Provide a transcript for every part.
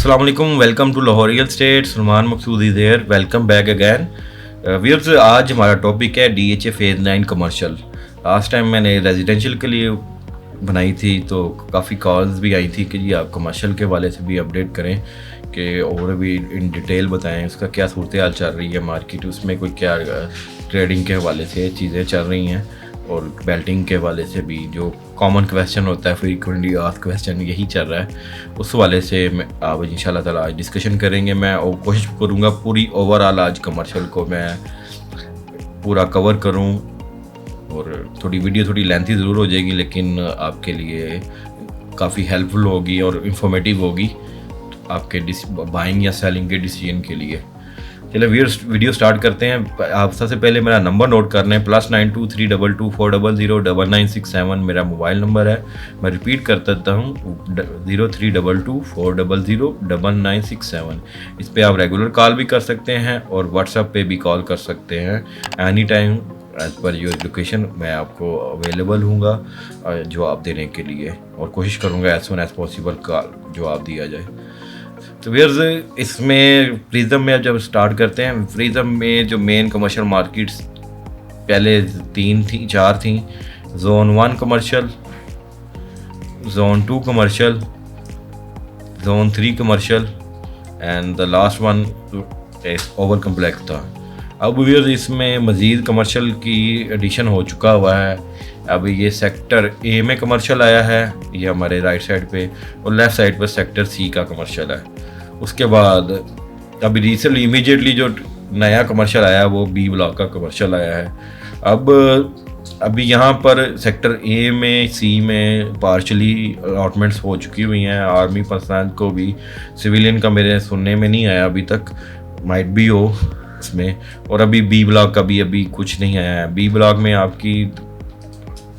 अस्सलाम वालेकुम, welcome to Lahore real estate. Salman Maqsood is there, welcome back again. Viewers, आज हमारा टॉपिक है DHA phase 9 commercial. Last time मैंने रेजिडेंशियल के लिए बनाई थी तो काफ़ी कॉल्स भी आई थी कि जी आप कमर्शियल के वाले से भी अपडेट करें कि और भी इन डिटेल बताएं उसका क्या सूरत हाल चल रही है मार्केट, उसमें कोई क्या ट्रेडिंग के हवाले से चीज़ें चल रही हैं और बेल्टिंग के हवाले से भी जो कॉमन क्वेश्चन होता है, फ्रीक्वेंटली आस्क्ड क्वेश्चन यही चल रहा है। उस हवाले से मैं आप इंशाल्लाह ताला आज डिस्कशन करेंगे। मैं और कोशिश करूँगा पूरी ओवरऑल आज कमर्शियल को मैं पूरा कवर करूँ और थोड़ी वीडियो थोड़ी लेंथी ज़रूर हो जाएगी लेकिन आपके लिए काफ़ी हेल्पफुल होगी और इंफॉर्मेटिव होगी आपके बाइंग या सेलिंग के डिसीजन के लिए। चलिए वीडियो स्टार्ट करते हैं। आप सबसे पहले मेरा नंबर नोट कर लें, +923224009967 मेरा मोबाइल नंबर है। मैं रिपीट कर देता हूँ 032240009967। इस पर आप रेगुलर कॉल भी कर सकते हैं और व्हाट्सएप पे भी कॉल कर सकते हैं any time as per your location. मैं आपको अवेलेबल हूँगा जवाब देने के लिए और कोशिश करूँगा as soon as possible call जवाब दिया जाए। तो व्यूअर्स, इसमें प्रिज्म में जब स्टार्ट करते हैं, प्रिज्म में जो मेन कमर्शियल मार्केट्स पहले 4 थी। Zone 1 commercial, zone 2 commercial, zone 3 commercial and the last one over complex था। अब व्यूअर्स, इसमें मज़ीद कमर्शियल की एडिशन हो चुका हुआ है। अब ये सेक्टर ए में कमर्शियल आया है, ये हमारे राइट साइड पे, और लेफ़्ट साइड पर सेक्टर सी का कमर्शियल है। उसके बाद अभी रिसेंटली इमीडिएटली जो नया कमर्शियल आया वो बी ब्लॉक का कमर्शियल आया है। अब अभी यहाँ पर सेक्टर ए में सी में पार्शली अलॉटमेंट्स हो चुकी हुई हैं। आर्मी पर्सनल को भी, सिविलियन का मेरे सुनने में नहीं आया अभी तक, माइट भी हो इसमें। और अभी बी ब्लॉक का भी अभी कुछ नहीं आया है। बी ब्लॉक में आपकी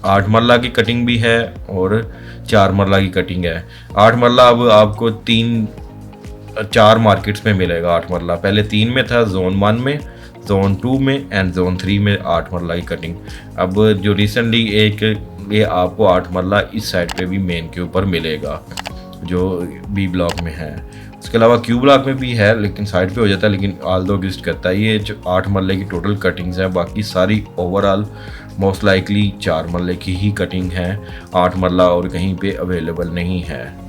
8 मरला की कटिंग भी है और 4 मरला की कटिंग है। 8 मरला अब आपको 4 मार्केट्स में मिलेगा। 8 मरला पहले 3 में था, जोन 1 में, जोन 2 में एंड जोन 3 में 8 मरला की कटिंग। अब जो रिसेंटली ये आपको 8 मरला इस साइड पे भी मेन के ऊपर मिलेगा जो बी ब्लॉक में है। उसके अलावा क्यू ब्लॉक में भी है लेकिन साइड पे हो जाता है, लेकिन आल दो एग्जिस्ट करता है। ये जो 8 मरले की टोटल कटिंग्स हैं, बाकी सारी ओवरऑल मोस्ट लाइकली 4 मरले की ही कटिंग है। 8 मरला और कहीं पे अवेलेबल नहीं है।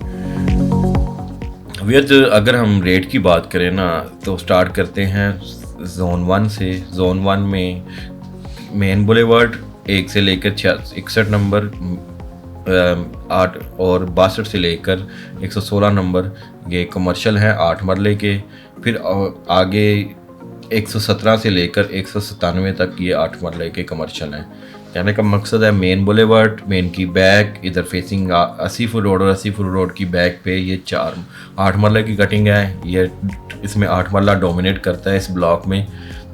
अगर हम रेट की बात करें ना तो स्टार्ट करते हैं जोन 1 से। जोन 1 में मेन बुलेवार्ड 1 से लेकर 61 नंबर, 8 और 62 से लेकर 116 नंबर ये कमर्शियल हैं 8 मरले के। फिर आगे 117 से लेकर 197 तक ये 8 मरले के कमर्शियल हैं। कहने का मकसद है मेन बुलेवार्ड, मेन की बैक इधर फेसिंग 80 फुट रोड और 80 फुट रोड की बैक पे ये 8 मरले की कटिंग है। ये इसमें 8 मरला डोमिनेट करता है इस ब्लॉक में,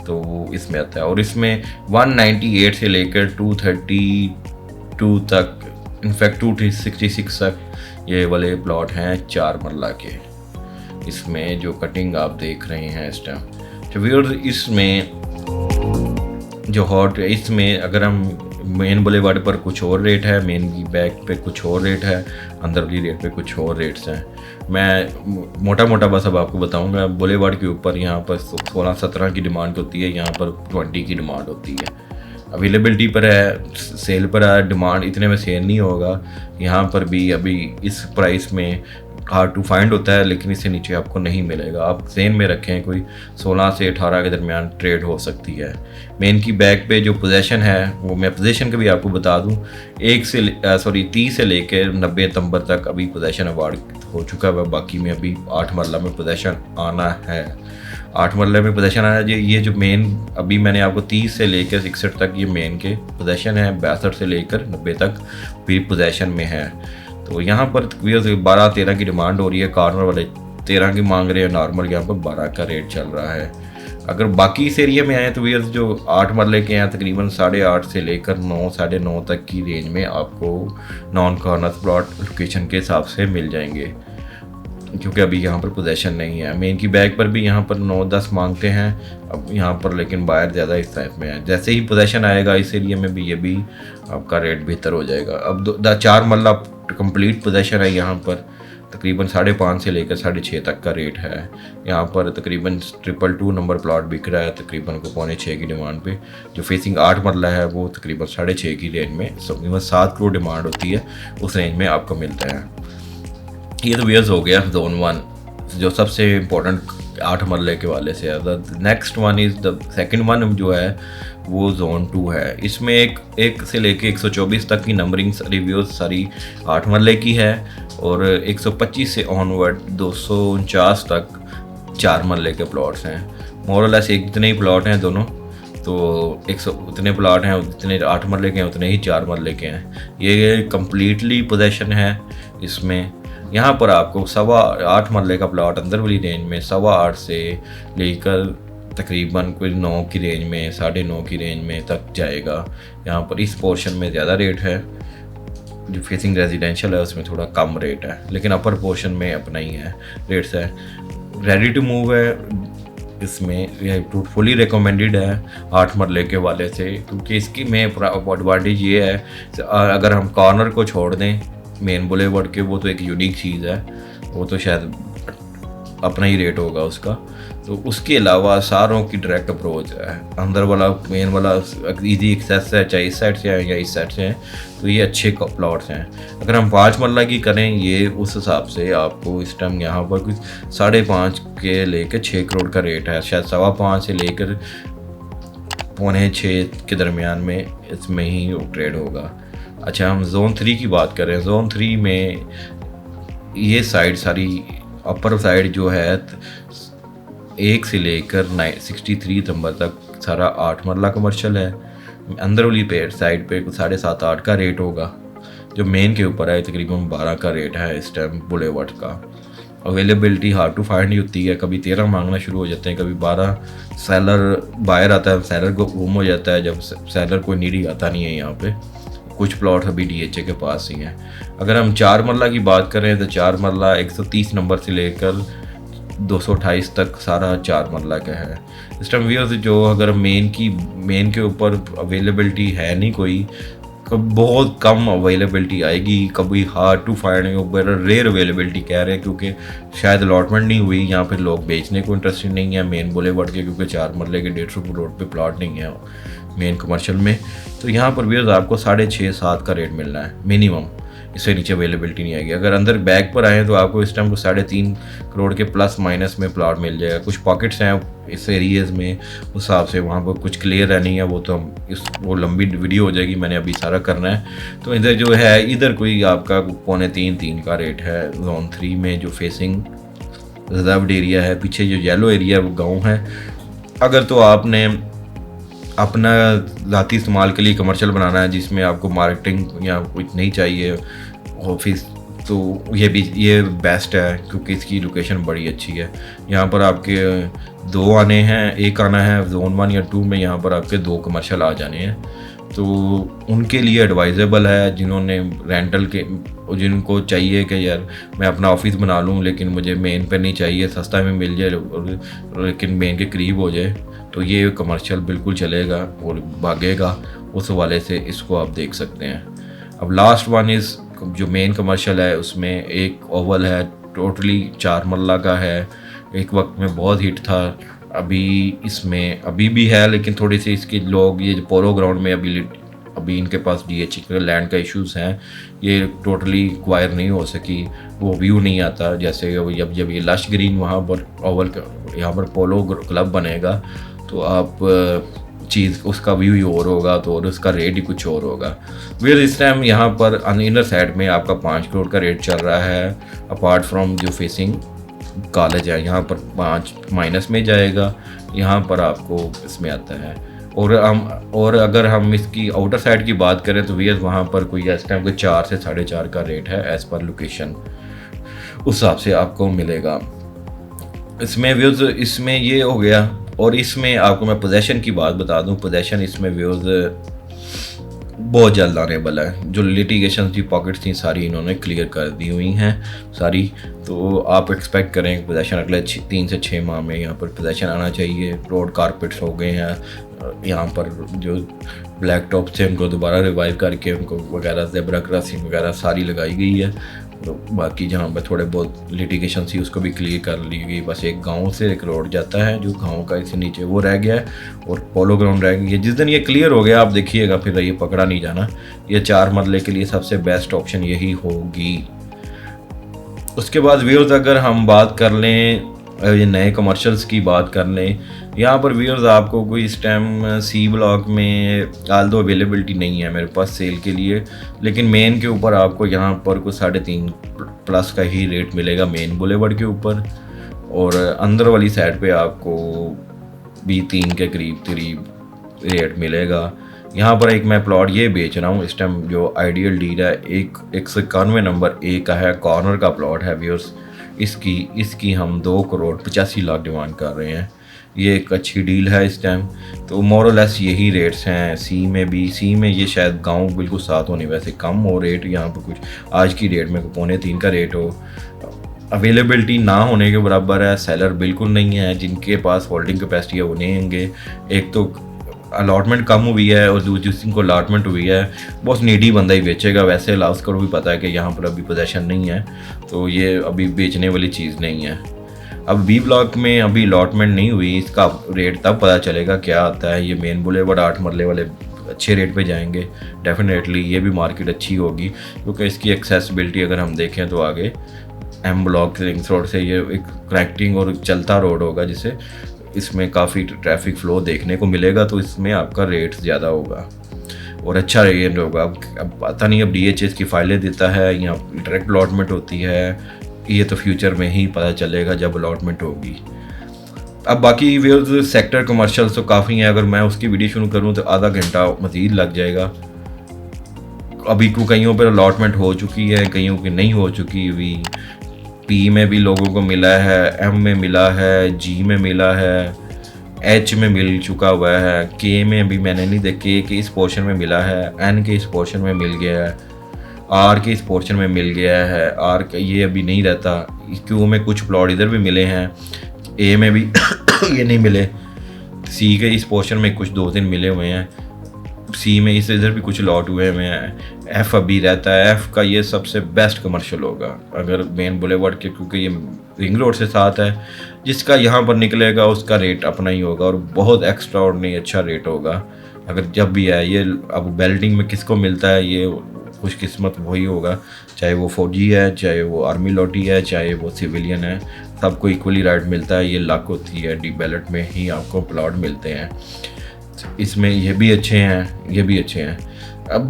तो वो इसमें आता है। और इसमें 198 से लेकर 232 तक, इनफैक्ट 266 तक ये वाले प्लॉट हैं 4 मरला के। इसमें जो कटिंग आप देख रहे हैं इस टाइम, तो व्यूअर्स इसमें जो हॉट, इसमें अगर हम मेन बुलेवार्ड पर कुछ और रेट है, मेन की बैक पे कुछ और रेट है, अंदर की रेट पे कुछ और रेट्स हैं। मैं मोटा मोटा बस अब आपको बताऊंगा। बुलेवार्ड के ऊपर यहाँ पर 16-17 की डिमांड होती है, यहाँ पर 20 की डिमांड होती है। अवेलेबिलिटी पर है, सेल पर है, डिमांड इतने में सेल नहीं होगा। यहाँ पर भी अभी इस प्राइस में हार्ड टू फाइंड होता है लेकिन इससे नीचे आपको नहीं मिलेगा। आप जेन में रखें कोई 16 से 18 के दरमियान ट्रेड हो सकती है। मेन की बैक पे जो पोजीशन है वो मैं पोजीशन का भी आपको बता दूं, 30 से लेकर 90 नंबर तक अभी पोजीशन अवार्ड हो चुका है। बाकी में अभी 8 मरला में पोजीशन आना है। 8 मरले में पोजीशन आना है। ये जो मेन अभी मैंने आपको 30 से लेकर 61 तक ये मेन के पोजीशन है, 62 से लेकर 90 तक भी पोजीशन में है। तो यहाँ पर 12-13 की डिमांड हो रही है, कॉर्नर वाले 13 की मांग रहे हैं, नॉर्मल यहाँ पर 12 का रेट चल रहा है। अगर बाकी इस एरिया में आए तो व्यूअर्स जो 8 मरले के हैं तकरीबन 8.5 से लेकर 9-9.5 तक की रेंज में आपको नॉन कॉर्नर प्लॉट लोकेशन के हिसाब से मिल जाएंगे, क्योंकि अभी यहाँ पर पोजीशन नहीं है। मेन की बैग पर भी यहाँ पर 9-10 मांगते हैं अब यहाँ पर, लेकिन बायर ज़्यादा इस टाइप में है। जैसे ही पोजीशन आएगा इस एरिया में भी, ये भी आपका रेट बेहतर हो जाएगा। अब 4 मरला कंप्लीट पोजीशन है यहाँ पर, तकरीबन 5.5 से लेकर 6.5 तक का रेट है। यहाँ पर तकरीबन 222 नंबर प्लॉट बिक रहा है तकरीबन को 5.25 की डिमांड पे। जो फेसिंग 8 मरला है वो तकरीबन 6.5 की रेंज में, तकरीबन 7 करोड़ डिमांड होती है, उस रेंज में आपको मिलता है। ये तो वेयर्स हो गया जोन 1 जो सबसे इम्पोर्टेंट 8 मरले के वाले से है। The next one is the second one जो है वो जोन 2 है। इसमें एक से लेके 124 तक की नंबरिंग रिव्यूज़ सारी 8 मरले की है और 125 से ऑनवर्ड 249 तक 4 मरले के प्लॉट्स हैं। मोरलेस एक इतने ही प्लॉट हैं दोनों, तो 100 उतने प्लॉट हैं, उतने 8 मरले के हैं, उतने ही 4 मरले के हैं। ये कम्प्लीटली पोजेशन है इसमें। यहाँ पर आपको 8.25 मरले का प्लॉट अंदर वाली रेंज में 8.25 से लेकर तकरीबन कोई 9 की रेंज में, 9.5 की रेंज में तक जाएगा। यहाँ पर इस पोर्शन में ज़्यादा रेट है, जो फेसिंग रेजिडेंशियल है उसमें थोड़ा कम रेट है, लेकिन अपर पोर्शन में अपना ही है रेट्स है। रेडी टू मूव है इसमें, यह फुली रिकमेंडेड है 8 मरले के वाले से, क्योंकि इसकी में एडवांटेज ये है अगर हम कॉर्नर को छोड़ दें मेन बुलेवर्ड के, वो तो एक यूनिक चीज़ है, वो तो शायद अपना ही रेट होगा उसका। तो उसके अलावा सारों की डायरेक्ट अप्रोच है, अंदर वाला मेन वाला इजी एक्सेस है, चाहे इस साइड से है या इस साइड से है, तो ये अच्छे प्लॉट्स हैं। अगर हम 5 मरला की करें ये उस हिसाब से आपको इस टाइम यहाँ पर कुछ 5.5 के लेकर 6 करोड़ का रेट है, शायद 5.25 से लेकर 5.25 के दरमियान में इसमें ही ट्रेड होगा। अच्छा, हम जोन 3 की बात करें। जोन 3 में ये साइड सारी अपर साइड जो है 1 से लेकर 63 नंबर तक सारा 8 मरला कमर्शियल है। अंदर वाली साइड पे 7.5-8 का रेट होगा। जो मेन के ऊपर है तकरीबन 12 का रेट है इस टाइम बुलेवर्ड का। अवेलेबिलिटी हार्ड टू फाइंड ही होती है, कभी 13 मांगना शुरू हो जाते हैं, कभी 12। सेलर बायर आता है, सेलर को गुम हो जाता है, जब सेलर कोई नीडी आता नहीं है यहाँ पे। कुछ प्लॉट अभी DHA के पास ही हैं। अगर हम 4 मरला की बात करें तो 4 मरला 130 नंबर से लेकर 228 तक सारा 4 मरला का है। इस टाइम व्यूअर्स जो अगर मेन के ऊपर अवेलेबिलिटी है नहीं कोई, बहुत कम अवेलेबिलिटी आएगी, कभी hard to find, rare availability कह रहे हैं, क्योंकि शायद अलॉटमेंट नहीं हुई, यहाँ पे लोग बेचने को इंटरेस्टेड नहीं है मेन बुलेवर्ड के, क्योंकि 4 मरले के 150 रोड पे प्लॉट नहीं है मेन कमर्शियल में। तो यहाँ पर व्यूअर्स आपको 6.5-7 का रेट मिलना है मिनिमम, इससे नीचे अवेलेबिलिटी नहीं आएगी। अगर अंदर बैक पर आए तो आपको इस टाइम को 3.5 करोड़ के प्लस माइनस में प्लॉट मिल जाएगा। कुछ पॉकेट्स हैं इस एरियाज में, उस हिसाब से वहाँ पर कुछ क्लियर है नहीं है, वो तो हम वो लंबी वीडियो हो जाएगी, मैंने अभी सारा करना है। तो इधर जो है इधर कोई आपका 2.25-3 का रेट है जोन 3 में, जो फेसिंग रिजर्व्ड एरिया है। पीछे जो येलो एरिया वो गाँव है। अगर तो आपने अपना ज़ाती इस्तेमाल के लिए कमर्शियल बनाना है जिसमें आपको मार्केटिंग या कुछ नहीं चाहिए ऑफिस, तो ये बेस्ट है, क्योंकि इसकी लोकेशन बड़ी अच्छी है। यहाँ पर आपके 2 आने हैं, एक आना है जोन 1 या 2 में, यहाँ पर आपके 2 कमर्शियल आ जाने हैं। तो उनके लिए एडवाइजेबल है जिन्होंने रेंटल के, जिनको चाहिए कि यार मैं अपना ऑफिस बना लूँ लेकिन मुझे मेन पे नहीं चाहिए, सस्ता में मिल जाए लेकिन मेन के करीब हो जाए, तो ये कमर्शियल बिल्कुल चलेगा और भागेगा। उस हवाले से इसको आप देख सकते हैं। अब लास्ट वन इज़ जो मेन कमर्शियल है, उसमें एक ओवल है, टोटली 4 मरला का है, एक वक्त में बहुत हिट था, अभी भी है, लेकिन थोड़ी सी इसके लोग ये जो पोलो ग्राउंड में अभी इनके पास DHA लैंड का इश्यूज़ हैं, ये टोटली एक्वायर नहीं हो सकी, वो व्यू नहीं आता जैसे जब ये लश ग्रीन वहाँ पर ओवल यहाँ पर पोलो क्लब बनेगा तो आप चीज़ उसका व्यू ही और होगा, तो और उसका रेट ही कुछ और होगा। फिर इस टाइम यहाँ पर इनर साइड में आपका 5 करोड़ का रेट चल रहा है, अपार्ट फ्रॉम जो फेसिंग कॉलेज है, यहाँ पर 5 माइनस में जाएगा, यहाँ पर आपको इसमें आता है। और अगर हम इसकी आउटर साइड की बात करें तो व्यूअर्स वहाँ पर कोई इस टाइम कोई 4 से 4.5 का रेट है एज़ पर लोकेशन, उस हिसाब से आपको मिलेगा। इसमें व्यूअर्स इसमें ये हो गया। और इसमें आपको मैं पोजेशन की बात बता दूं, पोजेशन इसमें व्यूअर्स बहुत जल्द आने वाला है। जो लिटिगेशन की पॉकेट्स थी सारी इन्होंने क्लियर कर दी हुई हैं सारी, तो आप एक्सपेक्ट करें पोजेशन अगले 3 से 6 माह में यहाँ पर पोजेशन आना चाहिए। रोड कारपेट्स हो गए हैं, यहाँ पर जो ब्लैक टॉप से उनको दोबारा रिवाइव करके उनको वगैरह ज़ेब्रा क्रॉसिंग वगैरह सारी लगाई गई है। तो बाकी जहाँ पर थोड़े बहुत लिटिगेशन थी उसको भी क्लियर कर ली गई। बस एक गांव से एक रोड जाता है जो गांव का इससे नीचे वो रह गया है और पोलो ग्राउंड रह गई है। जिस दिन ये क्लियर हो गया आप देखिएगा फिर ये पकड़ा नहीं जाना। ये 4 मरले के लिए सबसे बेस्ट ऑप्शन यही होगी। उसके बाद व्यूअर्स अगर हम बात कर लें ये नए कमर्शियल्स की बात कर लें, यहाँ पर व्यूअर्स आपको कोई इस टाइम सी ब्लॉक में आल्दो अवेलेबिलिटी नहीं है मेरे पास सेल के लिए, लेकिन मेन के ऊपर आपको यहाँ पर कुछ 3.5 प्लस का ही रेट मिलेगा मेन बुलेवर्ड के ऊपर, और अंदर वाली साइड पे आपको भी 3 के करीब रेट मिलेगा। यहाँ पर एक मैं प्लॉट ये बेच रहा हूँ इस टाइम जो आइडियल डील है, 191 नंबर ए का है, कॉर्नर का प्लॉट है व्यूअर्स। इसकी हम 2,85,00,000 डिमांड कर रहे हैं। ये एक अच्छी डील है इस टाइम। तो मोरलेस यही रेट्स हैं सी में भी। सी में ये शायद गांव बिल्कुल साथ होने वैसे कम हो रेट, यहाँ पर कुछ आज की डेट में 2.25 का रेट हो। अवेलेबिलिटी ना होने के बराबर है, सेलर बिल्कुल नहीं है, जिनके पास होल्डिंग कैपेसिटी है वो नहीं होंगे। एक तो अलॉटमेंट कम हुई है और जिस दिन को अलॉटमेंट हुई है बहुत नीडी बंदा ही बेचेगा। वैसे लाउस को भी पता है कि यहाँ पर अभी पोजेशन नहीं है, तो ये अभी बेचने वाली चीज़ नहीं है। अब बी ब्लॉक में अभी अलॉटमेंट नहीं हुई, इसका रेट तब पता चलेगा क्या आता है। ये मेन बुलेवर्ड 8 मरले वाले अच्छे रेट पे जाएंगे डेफिनेटली। ये भी मार्केट अच्छी होगी क्योंकि इसकी एक्सेसिबिलिटी अगर हम देखें तो आगे एम ब्लॉक रिंग्स रोड से ये एक कनेक्टिंग और चलता रोड होगा, जिसे इसमें काफ़ी ट्रैफिक फ़्लो देखने को मिलेगा, तो इसमें आपका रेट ज़्यादा होगा और अच्छा रेट होगा। अब पता नहीं अब DHS की फाइलें देता है या डायरेक्ट अलॉटमेंट होती है, ये तो फ्यूचर में ही पता चलेगा जब अलॉटमेंट होगी। अब बाकी व्यूअर्स सेक्टर कमर्शियल्स तो काफ़ी हैं, अगर मैं उसकी वीडियो शुरू करूँ तो आधा घंटा मज़ीद लग जाएगा। अभी कईयों पर अलॉटमेंट हो चुकी है, कईयों की नहीं हो चुकी हुई। पी में भी लोगों को मिला है, एम में मिला है, जी में मिला है, एच में मिल चुका हुआ है, के में भी मैंने नहीं देखी कि इस पोर्शन में मिला है, एन के इस पोर्शन में मिल गया है, आर के इस पोर्शन में मिल गया है, आर का ये अभी नहीं रहता। क्यू में कुछ प्लॉट इधर भी मिले हैं, ए में भी ये नहीं मिले, सी के इस पोर्शन में कुछ 2 दिन मिले हुए हैं, सी में इस इधर भी कुछ लॉट हुए हैं, एफ़ अभी रहता है। एफ़ का ये सबसे बेस्ट कमर्शियल होगा अगर मेन बुलेवर्ड के, क्योंकि ये रिंग रोड से साथ है। जिसका यहाँ पर निकलेगा उसका रेट अपना ही होगा और बहुत एक्स्ट्रा और नहीं अच्छा रेट होगा अगर जब भी है ये। अब बेल्टिंग में किसको मिलता है ये खुशकिस्मत वही होगा, चाहे वो फौजी है, चाहे वो आर्मी लॉटी है, चाहे वो सिविलियन है, सबको इक्वली राइट मिलता है। ये लक होती है, डी बैलेट में ही आपको प्लॉट मिलते हैं। इसमें ये भी अच्छे हैं, ये भी अच्छे हैं। अब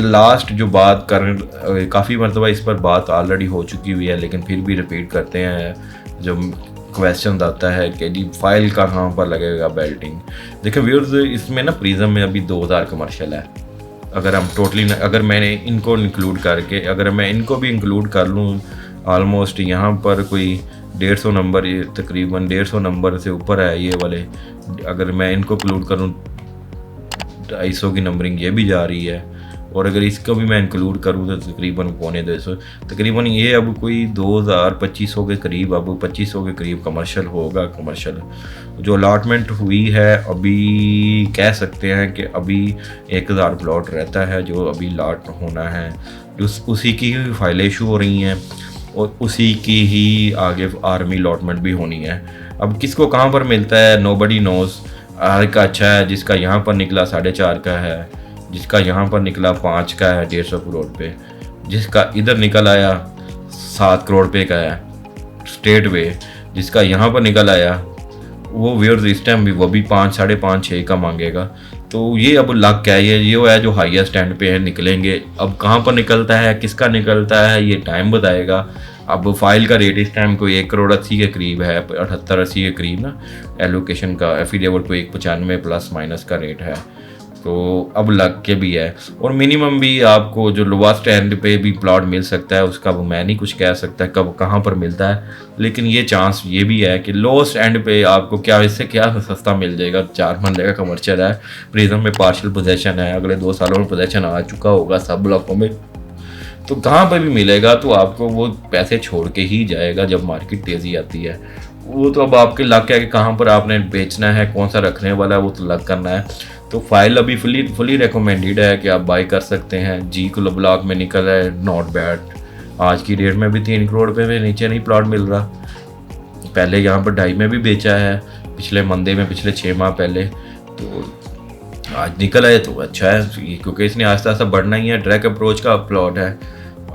लास्ट जो बात कर, काफ़ी मरतबा इस पर बात ऑलरेडी हो चुकी हुई है लेकिन फिर भी रिपीट करते हैं, जो क्वेश्चन आता है कि जी फाइल का कहाँ पर लगेगा बेल्टिंग। देखिए व्यूअर्स, इसमें ना प्रिज्म में अभी 2000 कमर्शियल है। अगर हम टोटली अगर मैंने इनको इंक्लूड करके, अगर मैं इनको भी इंक्लूड कर लूँ, ऑलमोस्ट यहाँ पर कोई 150 नंबर, ये तकरीबन 150 नंबर से ऊपर है ये वाले। अगर मैं इनको इंक्लूड करूँ 250 की नंबरिंग ये भी जा रही है, और अगर इसको भी मैं इंक्लूड करूँ तो तकरीबन 250 तकरीबन ये अब कोई 2000-2500 के करीब, अब 2500 के करीब कमर्शियल होगा। कमर्शियल जो अलॉटमेंट हुई है अभी कह सकते हैं कि अभी 1000 प्लॉट रहता है जो अभी लॉट होना है, उसी की ही फाइलें इशू हो रही हैं और उसी की ही आगे आर्मी अलॉटमेंट भी होनी है। अब किसको कहाँ पर मिलता है नोबडी नोज़। हर का अच्छा है, जिसका यहाँ पर निकला 4.5 का है, जिसका यहाँ पर निकला 5 का है 150 करोड़ पे, जिसका इधर निकल आया 7 करोड़ पे का है स्टेट वे, जिसका यहाँ पर निकल आया वो व्यूअर्स इस टाइम भी वो भी 5, 5.5, 6 का मांगेगा। तो ये अब लक है, ये वो है जो हाईएस्ट स्टैंड पे है निकलेंगे। अब कहाँ पर निकलता है, किसका निकलता है, ये टाइम बताएगा। अब फाइल का रेट इस टाइम कोई 1 करोड़ 80 के करीब है, 78-80 के करीब ना एलोकेशन का। एफिडेविट को 195 प्लस माइनस का रेट है, तो अब लग के भी है। और मिनिमम भी आपको जो लोवेस्ट एंड पे भी प्लॉट मिल सकता है, उसका वो मैं नहीं कुछ कह सकता कब कहाँ पर मिलता है, लेकिन ये चांस ये भी है कि लोएस्ट एंड पे आपको क्या इससे क्या सस्ता मिल जाएगा। 4 मरले का कमर्शियल है, प्रिज्म में पार्शियल पोजेशन है, अगले 2 सालों में पोजेशन आ चुका होगा सब ब्लॉकों में, तो कहाँ पर भी मिलेगा तो आपको वो पैसे छोड़ के ही जाएगा जब मार्केट तेज़ी आती है। वो तो अब आपके लक है कि कहाँ पर आपने बेचना है, कौन सा रखने वाला है, वो तो लक करना है। तो फाइल अभी फुली रिकमेंडेड है कि आप बाई कर सकते हैं। जी कुल ब्लॉक में निकल है, नॉट बैड। आज की डेट में भी 3 करोड़ रुपये में नीचे नहीं प्लॉट मिल रहा। पहले यहाँ पर 2.5 में भी बेचा है, पिछले मंदे में, पिछले 6 माह पहले। तो आज निकल आए तो अच्छा है, क्योंकि इसने आस्ता आस्ता बढ़ना ही है। डायरेक्ट अप्रोच का प्लॉट है,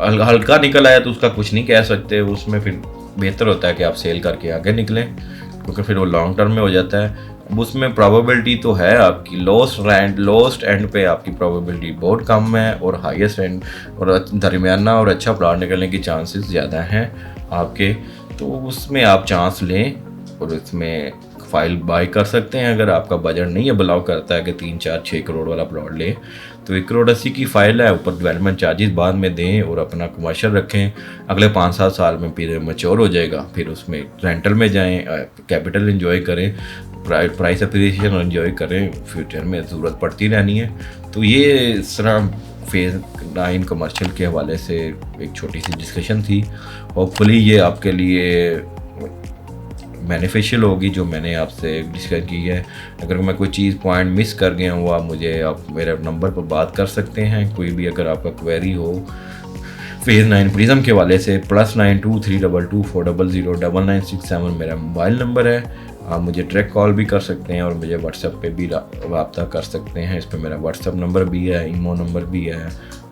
हल्का निकल आया तो उसका कुछ नहीं कह सकते। उसमें फिर बेहतर होता है कि आप सेल करके आगे निकलें, क्योंकि फिर वो लॉन्ग टर्म में हो जाता है। अब उसमें प्रोबेबिलिटी तो है आपकी लोएस्ट एंड पे आपकी प्रोबेबिलिटी बहुत कम है, और हाईएस्ट एंड और दरमियाना और अच्छा प्लॉट निकलने की चांसेस ज़्यादा हैं आपके। तो उसमें आप चांस लें और इसमें फाइल बाई कर सकते हैं। अगर आपका बजट नहीं अलाउ करता है कि 3, 4, 6 करोड़ वाला प्लॉट लें, तो 1 करोड़ 80 की फाइल है, ऊपर डेवलपमेंट चार्जेस बाद में दें और अपना कमर्शियल रखें। अगले 5-7 साल में फिर मैच्योर हो जाएगा, फिर उसमें रेंटल में जाएं, कैपिटल एंजॉय करें, प्राइस अप्रिसिएशन एंजॉय करें, फ्यूचर में ज़रूरत पड़ती रहनी है। तो ये इस तरह फेज़ 9 कमर्शियल के हवाले से एक छोटी सी डिस्कशन थी। होपफुली ये आपके लिए बेनिफिशियल होगी जो मैंने आपसे डिस्कस की है। अगर मैं कोई चीज़ पॉइंट मिस कर गया हूँ, आप मेरे नंबर पर बात कर सकते हैं। कोई भी अगर आपका क्वेरी हो फेज़ 9 प्रिज्म के हवाले से, +92 322 400 9967 मेरा मोबाइल नंबर है। आप मुझे डायरेक्ट कॉल भी कर सकते हैं और मुझे व्हाट्सएप पे भी रब्ता कर सकते हैं। इस पर मेरा व्हाट्सएप नंबर भी है, ईमो नंबर भी है,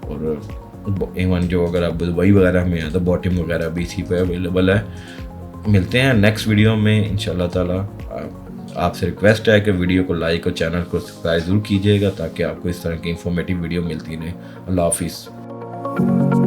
और इवन जो अगर आप दुबई वगैरह में हैं तो बॉटिम वगैरह भी इसी पे अवेलेबल है। मिलते हैं नेक्स्ट वीडियो में इंशाल्लाह ताला। आपसे रिक्वेस्ट है कि वीडियो को लाइक और चैनल को सब्सक्राइब ज़रूर कीजिएगा, ताकि आपको इस तरह की इंफॉर्मेटिव वीडियो मिलती रहे। अल्लाह हाफिज़।